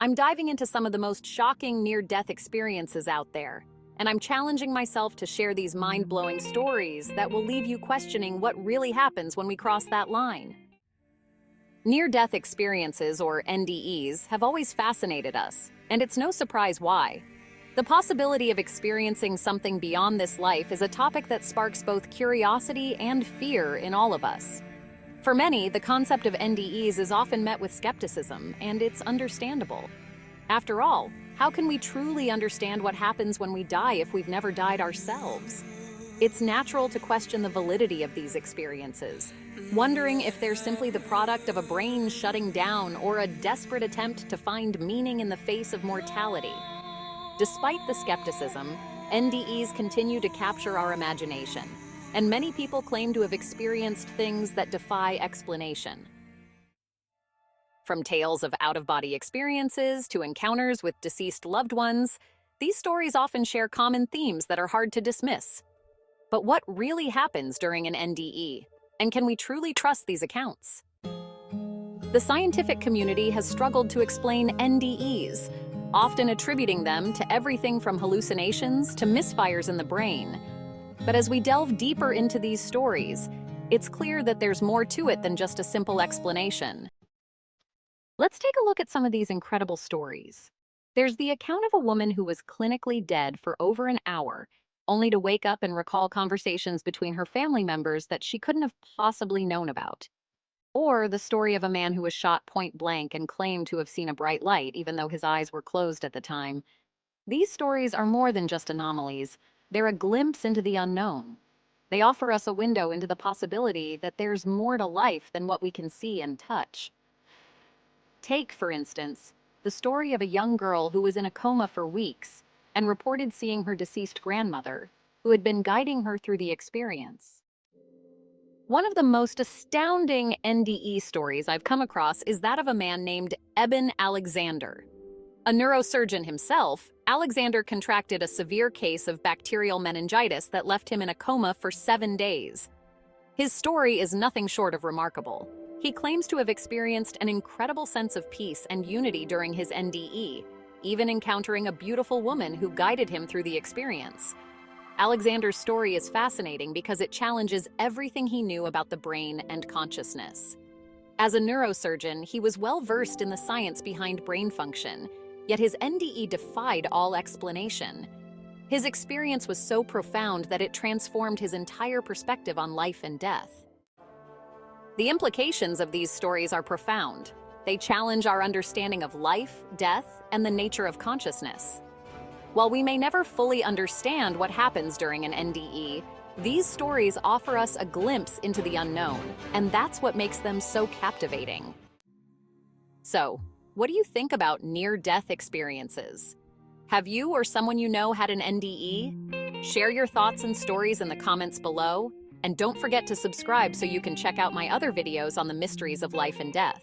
I'm diving into some of the most shocking near-death experiences out there, and I'm challenging myself to share these mind-blowing stories that will leave you questioning what really happens when we cross that line. Near-death experiences, or NDEs, have always fascinated us, and it's no surprise why. The possibility of experiencing something beyond this life is a topic that sparks both curiosity and fear in all of us. For many, the concept of NDEs is often met with skepticism, and it's understandable. After all, how can we truly understand what happens when we die if we've never died ourselves? It's natural to question the validity of these experiences, wondering if they're simply the product of a brain shutting down or a desperate attempt to find meaning in the face of mortality. Despite the skepticism, NDEs continue to capture our imagination, and many people claim to have experienced things that defy explanation. From tales of out-of-body experiences to encounters with deceased loved ones, these stories often share common themes that are hard to dismiss. But what really happens during an NDE? And can we truly trust these accounts? The scientific community has struggled to explain NDEs, often attributing them to everything from hallucinations to misfires in the brain. But as we delve deeper into these stories, it's clear that there's more to it than just a simple explanation. Let's take a look at some of these incredible stories. There's the account of a woman who was clinically dead for over an hour, only to wake up and recall conversations between her family members that she couldn't have possibly known about. Or the story of a man who was shot point blank and claimed to have seen a bright light, even though his eyes were closed at the time. These stories are more than just anomalies. They're a glimpse into the unknown. They offer us a window into the possibility that there's more to life than what we can see and touch. Take, for instance, the story of a young girl who was in a coma for weeks and reported seeing her deceased grandmother, who had been guiding her through the experience. One of the most astounding NDE stories I've come across is that of a man named Eben Alexander. A neurosurgeon himself, Alexander contracted a severe case of bacterial meningitis that left him in a coma for 7 days. His story is nothing short of remarkable. He claims to have experienced an incredible sense of peace and unity during his NDE, even encountering a beautiful woman who guided him through the experience. Alexander's story is fascinating because it challenges everything he knew about the brain and consciousness. As a neurosurgeon, he was well versed in the science behind brain function, yet his NDE defied all explanation. His experience was so profound that it transformed his entire perspective on life and death. The implications of these stories are profound. They challenge our understanding of life, death, and the nature of consciousness. While we may never fully understand what happens during an NDE, these stories offer us a glimpse into the unknown, and that's what makes them so captivating. So, what do you think about near-death experiences? Have you or someone you know had an NDE? Share your thoughts and stories in the comments below, and don't forget to subscribe so you can check out my other videos on the mysteries of life and death.